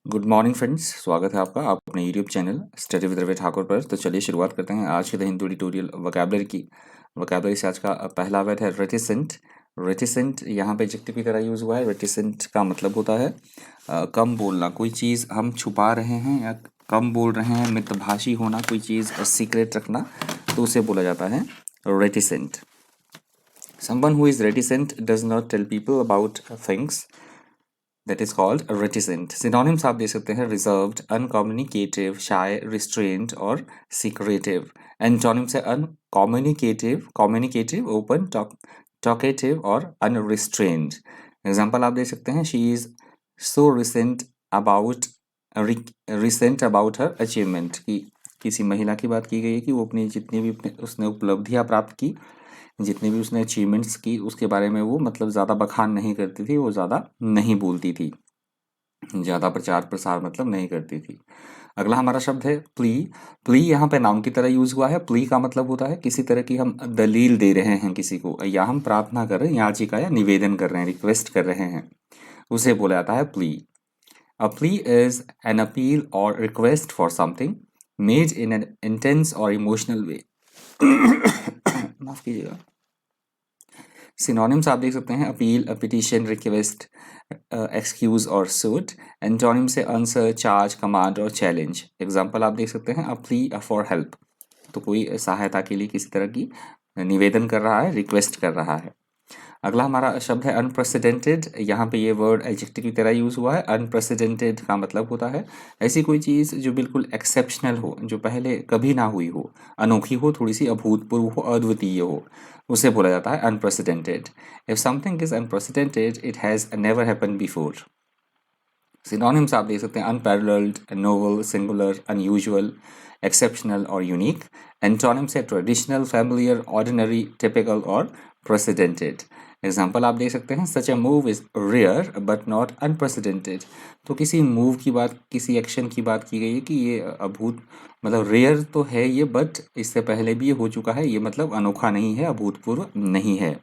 Good morning friends, स्वागत है आपका अपने YouTube channel study with Ravi Thakur पर। तो चलिए शुरुआत करते हैं आज के द हिंदू ट्यूटोरियल वोकैबुलरी की। वोकैबुलरी से आज का पहला वर्ड है रेटिसेंट। रेटिसेंट यहाँ पे एडजेक्टिव की तरह यूज़ हुआ है। रेटिसेंट का मतलब होता है कम बोलना। कोई चीज़ हम छुपा रहे हैं या कम बोल रहे हैं, मितभाषी होना, कोई चीज़ सीक्रेट रखना, तो उसे बोला जाता है reticent. Someone who is reticent does not tell people about things. That is called reticent. Synonyms आप दे सकते हैं reserved, uncommunicative, shy, restrained और secretive. Antonyms है uncommunicative, communicative, open, talkative और unrestrained. Example आप दे सकते हैं she is so about recent about her achievement कि किसी महिला की बात की गई है कि वो अपनी जितनी भी उसने उपलब्धियां प्राप्त की, जितनी भी उसने अचीवमेंट्स की, उसके बारे में वो मतलब ज़्यादा बखान नहीं करती थी, वो ज़्यादा नहीं बोलती थी, ज़्यादा प्रचार प्रसार मतलब नहीं करती थी। अगला हमारा शब्द है प्ली। प्ली यहाँ पे नाउन की तरह यूज हुआ है। प्ली का मतलब होता है किसी तरह की हम दलील दे रहे हैं किसी को, या हम प्रार्थना कर रहे हैं, याचिका या निवेदन कर रहे हैं, रिक्वेस्ट कर रहे हैं, उसे बोला जाता है plea. A plea is an appeal or request for something made in an intense or emotional way. माफ कीजिएगा। सिनोनिम्स आप देख सकते हैं अपील, पिटिशन, रिक्वेस्ट, एक्सक्यूज और सूट। एंटोनिम से आंसर, चार्ज, कमांड और चैलेंज। एग्जांपल आप देख सकते हैं अ प्ली फॉर हेल्प, तो कोई सहायता के लिए किसी तरह की निवेदन कर रहा है, रिक्वेस्ट कर रहा है। अगला हमारा शब्द है अनप्रेसिडेंटेड। यहाँ पे ये वर्ड एडजेक्टिव की तरह यूज हुआ है। अनप्रेसिडेंटेड का मतलब होता है ऐसी कोई चीज़ जो बिल्कुल एक्सेप्शनल हो, जो पहले कभी ना हुई हो, अनोखी हो, थोड़ी सी अभूतपूर्व हो, अद्वितीय हो, उसे बोला जाता है unprecedented. If something is unprecedented it has never happen before. Synonyms आप देख सकते हैं unparalleled, novel, singular, unusual, exceptional और यूनिक। एंटोनिम्स है ट्रेडिशनल, फैमिलियर, ऑर्डिनरी, टिपिकल और प्रेसिडेंटेड। एग्जाम्पल आप देख सकते हैं such a move is rare but not unprecedented. तो किसी मूव की बात, किसी एक्शन की बात की गई है कि ये अभूत मतलब रेयर तो है ये, बट इससे पहले भी ये हो चुका है, ये मतलब अनोखा नहीं है, अभूतपूर्व नहीं है।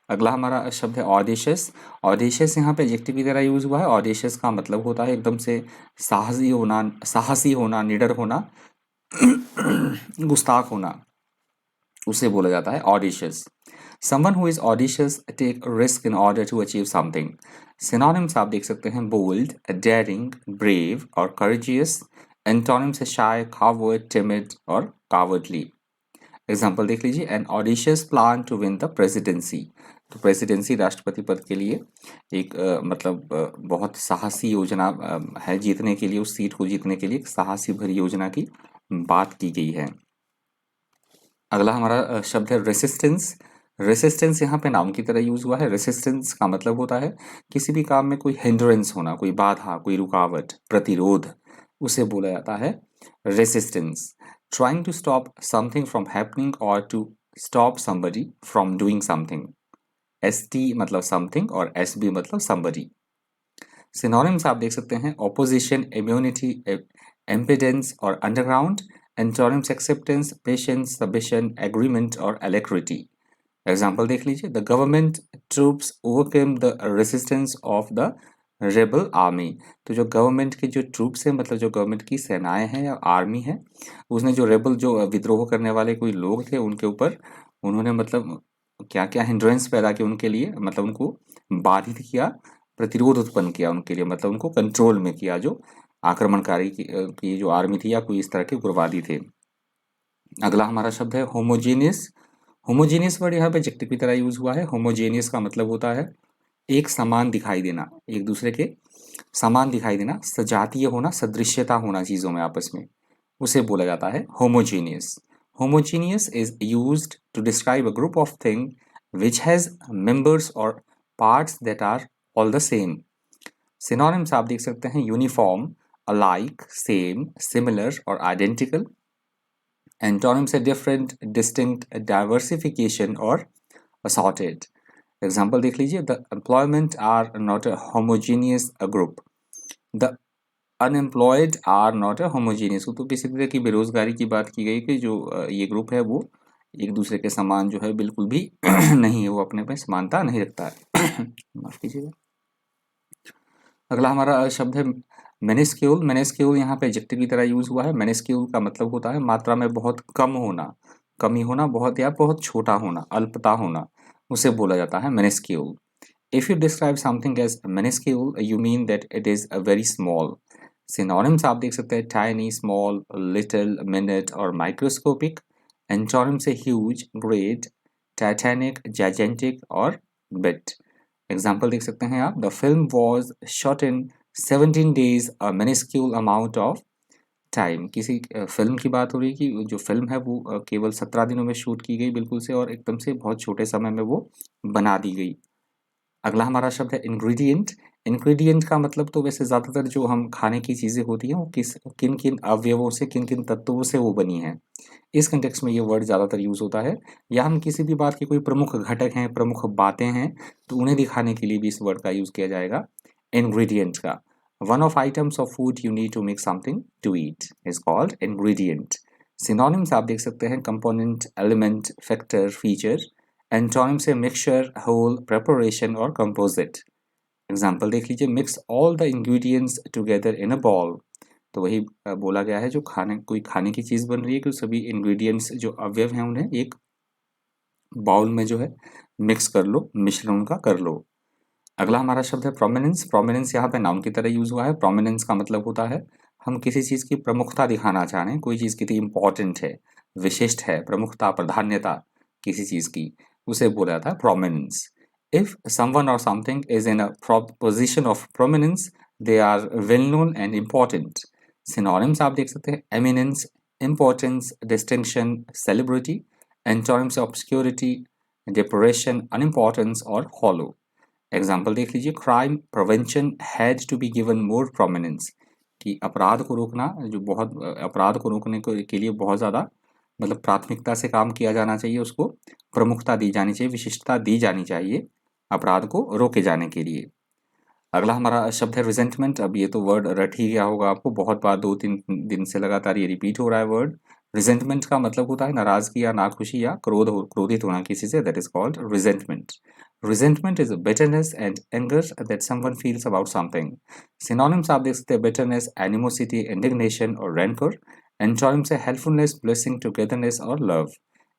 अगला हमारा शब्द है ऑडेशियस। ऑडेशियस यहाँ पे एडजेक्टिव की तरह यूज हुआ है। ऑडेशियस का मतलब होता है एकदम से साहसी होना, निडर होना, गुस्ताख होना, उसे बोला जाता है audacious. Someone who is audacious take risk in order to achieve something. Synonyms आप देख सकते हैं बोल्ड, डेयरिंग, ब्रेव और करेजियस। एंटोनिम्स है शाय, कावर्ड, टिमिड और कावर्डली। एग्जाम्पल देख लीजिए an audacious plan to win the presidency. तो प्रेसिडेंसी, राष्ट्रपति पद के लिए एक बहुत साहसी योजना है जीतने के लिए, उस सीट को जीतने के लिए एक साहसी भरी योजना की बात की गई है। अगला हमारा शब्द है रेसिस्टेंस। रेसिस्टेंस यहाँ पे नाउन की तरह यूज हुआ है। रेसिस्टेंस का मतलब होता है किसी भी काम में कोई हिंड्रेंस होना, कोई बाधा, कोई रुकावट, प्रतिरोध, उसे बोला जाता है resistance. Trying to stop something from happening or to stop somebody from doing something. ST मतलब something और SB मतलब somebody. Synonyms आप देख सकते हैं opposition, immunity, impedance और underground. Antonyms acceptance, patience, submission, agreement और alacrity. एग्जाम्पल देख लीजिए the government troops overcame the resistance of the rebel army. तो जो गवर्नमेंट के जो ट्रूप्स हैं, मतलब जो गवर्नमेंट की सेनाएं हैं या आर्मी है, उसने जो रेबल, जो विद्रोह करने वाले कोई लोग थे, उनके ऊपर उन्होंने मतलब क्या क्या हिंड्रेंस पैदा किए उनके लिए, मतलब उनको बाधित किया, प्रतिरोध उत्पन्न किया उनके लिए, मतलब उनको कंट्रोल में किया, जो आक्रमणकारी की जो आर्मी थी या कोई इस तरह के उग्रवादी थे। अगला हमारा शब्द है होमोजीनियस। होमोजीनियस वर्ड यहाँ पे एडजेक्टिव की तरह यूज हुआ है। होमोजीनियस का मतलब होता है एक समान दिखाई देना, एक दूसरे के समान दिखाई देना, सजातीय होना, सदृश्यता होना चीजों में आपस में, उसे बोला जाता है homogeneous. Homogeneous is used to describe a group of thing which has members or parts that are all the same. Synonyms आप देख सकते हैं यूनिफॉर्म, अलाइक, सेम, सिमिलर और आइडेंटिकल। एंटोनिम्स है डिफरेंट, डिस्टिंक्ट, डाइवर्सिफिकेशन और असॉर्टेड। एग्जाम्पल देख लीजिए the employment are not a homogeneous group. The unemployed are not a homogeneous. तो किसी तरह की बेरोजगारी की बात की गई कि जो ये ग्रुप है वो एक दूसरे के समान जो है बिल्कुल भी नहीं है, वो अपने में समानता नहीं रखता है। माफ कीजिएगा। अगला हमारा शब्द है मिनिस्क्यूल, मिनिस्क्यूल यहाँ पे एडजेक्टिव की तरह यूज हुआ है। मिनिस्क्यूल का मतलब होता है मात्रा में बहुत कम होना, कमी होना, बहुत या बहुत छोटा होना, अल्पता होना, उसे बोला जाता है minuscule. If you describe something as minuscule you mean that it is a very small. Synonyms आप देख सकते हैं टाइनी, स्मॉल, लिटिल, मिनट और माइक्रोस्कोपिक। एंटोनिम से ह्यूज, ग्रेट, टाइटैनिक, जाइजेंटिक और बिट। एग्जाम्पल देख सकते हैं आप, the film was shot in 17 days, a minuscule amount of time. किसी फिल्म की बात हो रही है कि जो फिल्म है वो केवल 17 दिनों में शूट की गई बिल्कुल से, और एकदम से बहुत छोटे समय में वो बना दी गई। अगला हमारा शब्द है इंग्रेडिएंट। इंग्रेडिएंट का मतलब तो वैसे ज़्यादातर जो हम खाने की चीज़ें होती हैं वो किन किन अवयवों से, किन किन तत्वों से वो बनी हैं, इस कंटेक्स्ट में ये वर्ड ज़्यादातर यूज़ होता है। या हम किसी भी बात के कोई प्रमुख घटक हैं, प्रमुख बातें हैं, तो उन्हें दिखाने के लिए भी इस वर्ड का यूज़ किया जाएगा, इंग्रेडिएंट का। One of items of food you need to make something to eat is called ingredient. Synonyms आप देख सकते हैं component, element, factor, feature. Antonym से मिक्सचर, होल, प्रेपरेशन और कंपोजिट। एग्जाम्पल देख लीजिए, mix all the ingredients together in a bowl. तो वही बोला गया है, जो कोई खाने की चीज़ बन रही है कि सभी इंग्रेडिएंट्स जो अवयव हैं उन्हें एक बाउल में जो है मिक्स कर लो, मिश्रण उनका कर लो। अगला हमारा शब्द है प्रोमिनेंस। प्रोमिनेंस यहाँ पे नाउन की तरह यूज हुआ है। प्रोमिनेंस का मतलब होता है हम किसी चीज़ की प्रमुखता दिखाना चाह रहे हैं, कोई चीज़ कितनी इंपॉर्टेंट है, विशिष्ट है, प्रमुखता, प्राधान्यता किसी चीज़ की, उसे बोला जाता है prominence. If someone or something is in a position of prominence they are well known and important. Synonyms आप देख सकते हैं eminence, importance, distinction, celebrity. Antonyms obscurity, depression, unimportance और हॉलो। एग्जाम्पल देख लीजिए, crime prevention had to be given more prominence, कि अपराध को रोकना, जो बहुत अपराध को रोकने के लिए बहुत ज़्यादा मतलब प्राथमिकता से काम किया जाना चाहिए, उसको प्रमुखता दी जानी चाहिए, विशिष्टता दी जानी चाहिए अपराध को रोके जाने के लिए। अगला हमारा शब्द है रिजेंटमेंट। अब ये तो वर्ड रट ही गया होगा आपको, बहुत बार 2-3 दिन से लगातार ये रिपीट हो रहा है वर्ड। रिजेंटमेंट का मतलब होता है नाराजगी या नाखुशी या क्रोधित होना किसी से, that is called resentment. Resentment is bitterness and anger that someone feels about something. Synonyms आप देख सकते हैं बिटरनेस, एनिमोसिटी, इंडिग्नेशन और रैंकर। एंटोनिम से हेल्पफुलनेस, ब्लेसिंग, टुगेदरनेस और लव।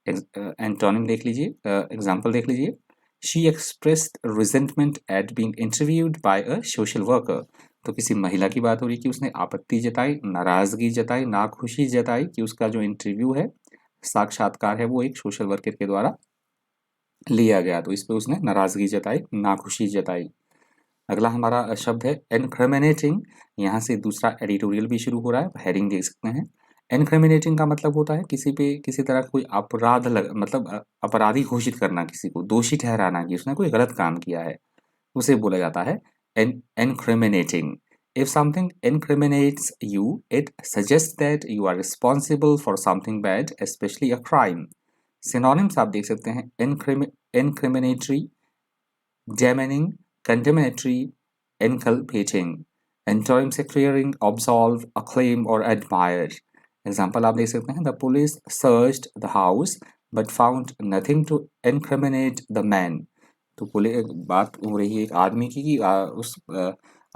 एंटोनिम देख लीजिए, एग्जाम्पल देख लीजिए, she expressed resentment eight being interviewed bye a social worker. तो किसी महिला की बात हो रही है कि उसने आपत्ति जताई, नाराजगी जताई, नाखुशी जताई कि उसका जो इंटरव्यू है, साक्षात्कार है, वो एक सोशल वर्कर के द्वारा लिया गया, तो इस पे उसने नाराजगी जताई, नाखुशी जताई। अगला हमारा शब्द है इनक्रिमिनेटिंग। यहाँ से दूसरा एडिटोरियल भी शुरू हो रहा है, हेडिंग देख सकते हैं। इनक्रिमिनेटिंग का मतलब होता है किसी पे किसी तरह कोई मतलब अपराधी घोषित करना, किसी को दोषी ठहराना कि उसने कोई गलत काम किया है, उसे बोला जाता है incriminating. If something incriminates you, it suggests that you are responsible for something bad, especially a crime. Synonyms आप देख सकते हैं incriminatory, damning, condemnatory, inculpating. Antonyms से clearing, absolve, acclaim और admire. Example आप देख सकते हैं, the police searched the house but found nothing to incriminate the man. तो बात हो रही है एक आदमी की कि उस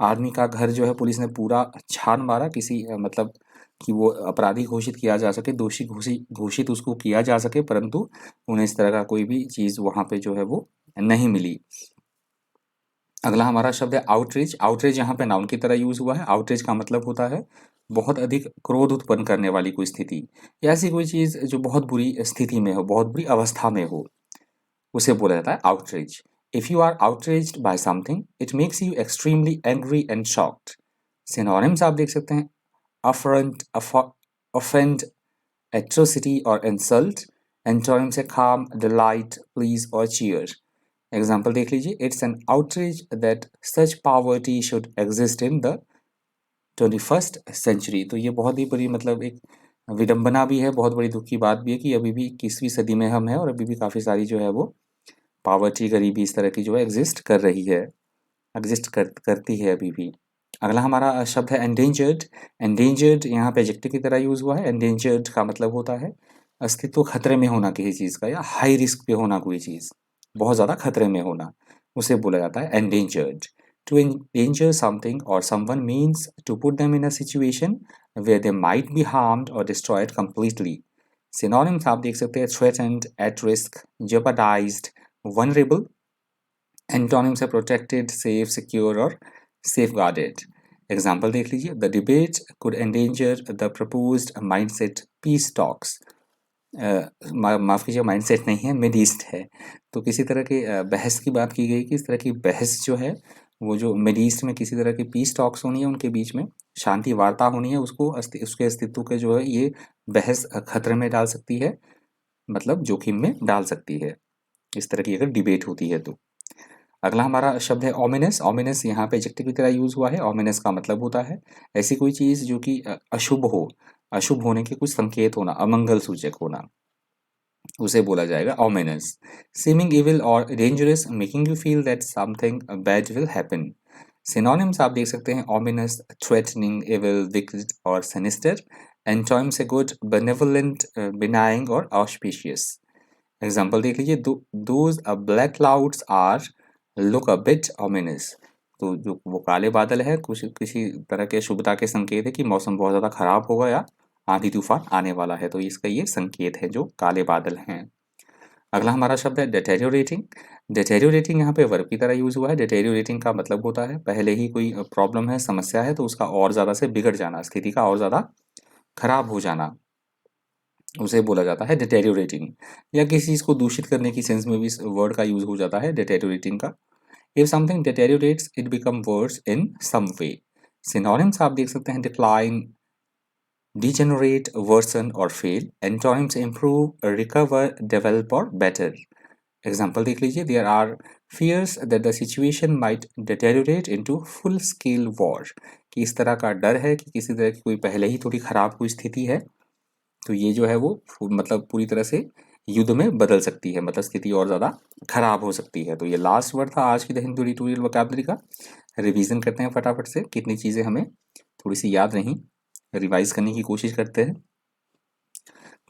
आदमी का घर जो है पुलिस ने पूरा छान मारा, किसी मतलब कि वो अपराधी घोषित किया जा सके, दोषी घोषित उसको किया जा सके, परंतु उन्हें इस तरह का कोई भी चीज़ वहाँ पे जो है वो नहीं मिली। अगला हमारा शब्द है आउटरीच। आउटरीच यहाँ पे नाउन की तरह यूज हुआ है। आउटरीच का मतलब होता है बहुत अधिक क्रोध उत्पन्न करने वाली कोई स्थिति, या ऐसी कोई चीज़ जो बहुत बुरी स्थिति में हो, बहुत बुरी अवस्था में हो, उसे बोला जाता है outreach. If you are outreached by something it makes you extremely angry and shocked. Synonyms आप देख सकते हैं अफरंट, ऑफेंड, एट्रोसिटी और इंसल्ट। एंटोनिम से calm, डिलाइट, प्लीज और cheer। एग्जाम्पल देख लीजिए, it's an outreach that such poverty should exist in the 21st century. तो ये बहुत ही बड़ी मतलब एक विडंबना भी है, बहुत बड़ी दुख की बात भी है कि अभी भी 21वीं सदी में हम हैं और अभी भी काफ़ी सारी जो है वो पॉवर्टी, गरीबी इस तरह की जो है एग्जिस्ट कर रही है, करती है अभी भी। अगला हमारा शब्द है एंडेंजर्ड। एंडेंजर्ड यहाँ पे एडजेक्टिव की तरह यूज हुआ है। एंडेंजर्ड का मतलब होता है अस्तित्व खतरे में होना किसी चीज़ का, या हाई रिस्क पे होना कोई चीज़, बहुत ज़्यादा खतरे में होना, उसे बोला जाता है endangered. To endanger something or someone means to put them in a situation where they might be harmed or destroyed completely. Synonyms आप देख सकते हैं threatened, at risk, jeopardized, vulnerable. Antonyms है protected, safe, secure और safeguarded. Example देख लीजिए. The debate could endanger the proposed mindset peace talks. माफ़ कीजिए, माइंडसेट नहीं है, मिड ईस्ट है. तो किसी तरह के बहस की बात की गई कि इस तरह की बहस जो है वो जो मिड ईस्ट में किसी तरह की पीस टॉक्स होनी है, उनके बीच में शांति वार्ता होनी है, उसको उसके अस्तित्व के जो है ये बहस खतरे में डाल सकती है, मतलब जोखिम में डाल सकती है, इस तरह की अगर डिबेट होती है तो. अगला हमारा शब्द है ओमिनस. ओमिनस यहाँ पे एडजेक्टिव की तरह यूज हुआ है. ओमिनस का मतलब होता है ऐसी कोई चीज जो कि अशुभ हो, अशुभ होने के कुछ संकेत होना, अमंगल सूचक होना, उसे बोला जाएगा ominous. Seeming evil or dangerous, making you feel that something bad will happen. Synonyms आप देख सकते हैं ominous, threatening, evil, wicked और sinister. Antonyms है good, benevolent, benign और auspicious. एग्जाम्पल देख लीजिए. Those black clouds are look a bit ominous. तो जो वो काले बादल है कुछ किसी तरह के शुभता के संकेत है कि मौसम बहुत ज़्यादा खराब होगा या आंधी तूफान आने वाला है, तो इसका ये संकेत है जो काले बादल हैं. अगला हमारा शब्द है डेटेरियोरेटिंग. डेटेरियोरेटिंग यहाँ पे वर्ब की तरह यूज हुआ है. डेटेरियोरेटिंग का मतलब होता है पहले ही कोई प्रॉब्लम है, समस्या है, तो उसका और ज़्यादा से बिगड़ जाना, स्थिति का और ज़्यादा खराब हो जाना, उसे बोला जाता है डेटेरियोरेटिंग. या किसी चीज़ को दूषित करने की सेंस में भी इस वर्ड का यूज हो जाता है डेटेरियोरेटिंग का. If something deteriorates it become worse in some way. Synonyms आप देख सकते हैं डिक्लाइन, degenerate, worsen और fail. Antonyms improve, recover, develop और better. Example देख लीजिए. There are fears that the situation might deteriorate into full scale war. कि इस तरह का डर है कि किसी तरह की कोई पहले ही थोड़ी खराब कोई स्थिति है, तो ये जो है वो मतलब पूरी तरह से युद्ध में बदल सकती है, मतलब स्थिति और ज़्यादा खराब हो सकती है. तो ये लास्ट वर्ड था आज की द हिंदू ट्यूटोरियल वोकैबुलरी का. रिवीजन करते हैं फटाफट से, कितनी चीज़ें हमें थोड़ी सी याद रहीं, रिवाइज करने की कोशिश करते हैं.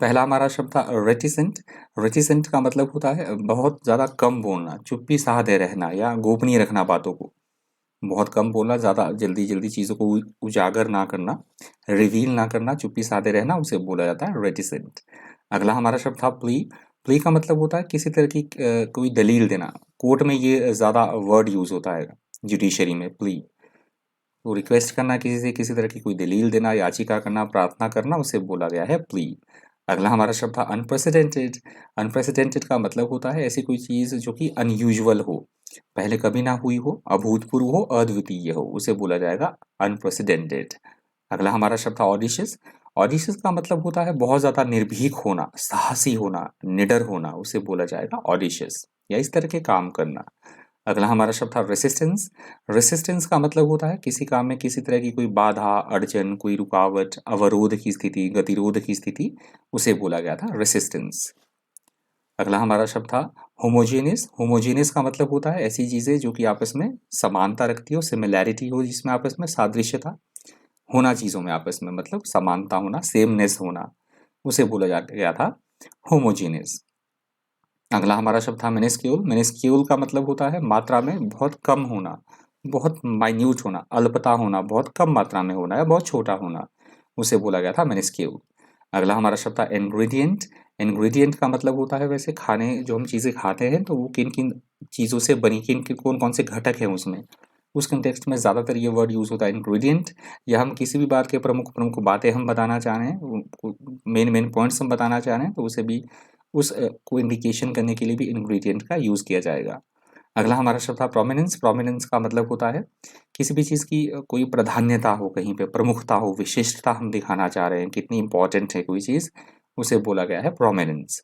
पहला हमारा शब्द था रेटिसेंट. रेटिसेंट का मतलब होता है बहुत ज़्यादा कम बोलना, चुप्पी साधे रहना या गोपनीय रखना बातों को. बहुत कम बोलना, ज़्यादा जल्दी जल्दी चीज़ों को उजागर ना करना, रिवील ना करना, चुप्पी साधे रहना, उसे बोला जाता है रेटिसेंट. अगला हमारा शब्द था प्ली. प्ली का मतलब होता है किसी तरह की कोई दलील देना. कोर्ट में ये ज़्यादा वर्ड यूज होता है, जुडिशरी में प्ली. तो रिक्वेस्ट करना किसी से, किसी तरह की कोई दलील देना, याचिका करना, प्रार्थना करना, उसे बोला गया है प्ली. अगला हमारा शब्द था अनप्रेसिडेंटेड. अनप्रेसिडेंटेड का मतलब होता है ऐसी कोई चीज़ जो कि अनयूजुअल हो, पहले कभी ना हुई हो, अभूतपूर्व हो, अद्वितीय हो, उसे बोला जाएगा अनप्रेसिडेंटेड. अगला हमारा शब्द था ऑडिशियस. ऑडिशियस का मतलब होता है बहुत ज़्यादा निर्भीक होना, साहसी होना, निडर होना, उसे बोला जाएगा ऑडिशियस, या इस तरह के काम करना. अगला हमारा शब्द था रेसिस्टेंस. रेसिस्टेंस का मतलब होता है किसी काम में किसी तरह की कोई बाधा, अड़चन, कोई रुकावट, अवरोध की स्थिति, गतिरोध की स्थिति, उसे बोला गया था रेसिस्टेंस. अगला हमारा शब्द था होमोजेनियस. होमोजेनियस का मतलब होता है ऐसी चीज़ें जो कि आपस में समानता रखती हो, सिमिलैरिटी हो, जिसमें आपस में सादृश्यता होना चीज़ों में आपस में, मतलब समानता होना, सेमनेस होना, उसे बोला जा गया था होमोजेनियस. अगला हमारा शब्द था मिनिस्क्यूल. मिनिस्क्यूल का मतलब होता है मात्रा में बहुत कम होना, बहुत माइन्यूट होना, अल्पता होना, बहुत कम मात्रा में होना या बहुत छोटा होना, उसे बोला गया था मिनिस्क्यूल. अगला हमारा शब्द था इंग्रेडिएंट. इंग्रेडिएंट का मतलब होता है वैसे खाने, जो हम चीज़ें खाते हैं तो वो किन किन चीज़ों से बनी, किन किन कौन कौन से घटक हैं उसमें, उस कंटेक्स्ट में ज़्यादातर ये वर्ड यूज़ होता है इंग्रेडिएंट. या हम किसी भी बात के प्रमुख प्रमुख बातें हम बताना चाह रहे हैं, मेन मेन पॉइंट्स हम बताना चाह रहे हैं, तो उसे भी उस को इंडिकेशन करने के लिए भी इंग्रेडिएंट का यूज़ किया जाएगा. अगला हमारा शब्द था प्रोमिनेंस. प्रोमिनेंस का मतलब होता है किसी भी चीज़ की कोई प्राधान्यता हो, कहीं पे प्रमुखता हो, विशिष्टता हम दिखाना चाह रहे हैं, कितनी इंपॉर्टेंट है कोई चीज़, उसे बोला गया है प्रोमिनेंस.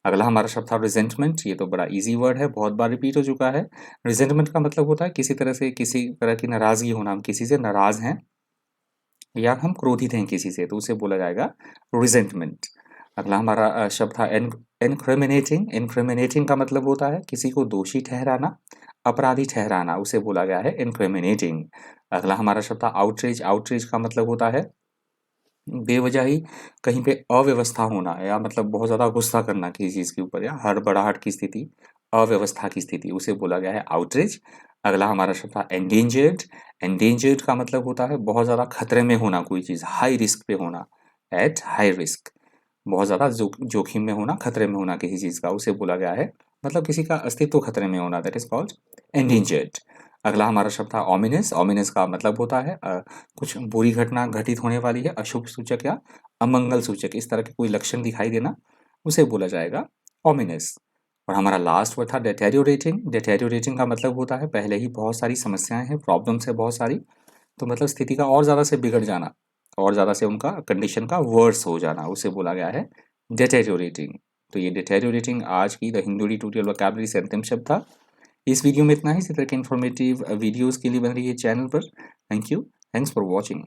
अगला हमारा शब्द था रिजेंटमेंट. ये तो बड़ा इजी वर्ड है, बहुत बार रिपीट हो चुका है. रिजेंटमेंट का मतलब होता है किसी तरह की नाराज़गी होना, हम किसी से नाराज़ हैं या हम क्रोधित हैं किसी से, तो उसे बोला जाएगा रिजेंटमेंट. अगला हमारा शब्द था इनक्रिमिनेटिंग. इनक्रिमिनेटिंग का मतलब होता है किसी को दोषी ठहराना, अपराधी ठहराना, उसे बोला गया है इनक्रिमिनेटिंग. अगला हमारा शब्द था आउटरीच. आउटरीच का मतलब होता है बेवजह ही कहीं पे अव्यवस्था होना, या मतलब बहुत ज़्यादा गुस्सा करना किसी चीज़ के ऊपर, या हड़बड़ाहट की स्थिति, अव्यवस्था की स्थिति, उसे बोला गया है आउटरीच. अगला हमारा शब्द था एंडेंजर्ड। एंडेंजर्ड का मतलब होता है बहुत ज़्यादा खतरे में होना, कोई चीज़ हाई रिस्क पे होना, एट हाई रिस्क, बहुत ज़्यादा जोखिम में होना, खतरे में होना किसी चीज़ का, उसे बोला गया है, मतलब किसी का अस्तित्व खतरे में होना, दैट इज कॉल्ड एंडेंजर्ड। अगला हमारा शब्द था ऑमिनस। ऑमिनस का मतलब होता है कुछ बुरी घटना घटित होने वाली है, अशुभ सूचक या अमंगल सूचक, इस तरह के कोई लक्षण दिखाई देना, उसे बोला जाएगा ऑमिनस। और हमारा लास्ट वर्ड था डेटेरियोरेटिंग। डेटेरियोरेटिंग का मतलब होता है पहले ही बहुत सारी समस्याएं हैं, प्रॉब्लम्स है बहुत सारी, तो मतलब स्थिति का और ज़्यादा से बिगड़ जाना, और ज़्यादा से उनका कंडीशन का वर्स हो जाना, उसे बोला गया है डेटेरियोरेटिंग। तो ये डेटेरियोरेटिंग आज की द हिंदू ट्यूटोरियल वोकैबुलरी से अंतिम शब्द था। इस वीडियो में इतना ही। इसी तरह के इन्फॉर्मेटिव वीडियोज़ के लिए बन रही है चैनल पर। Thank you, thanks for watching.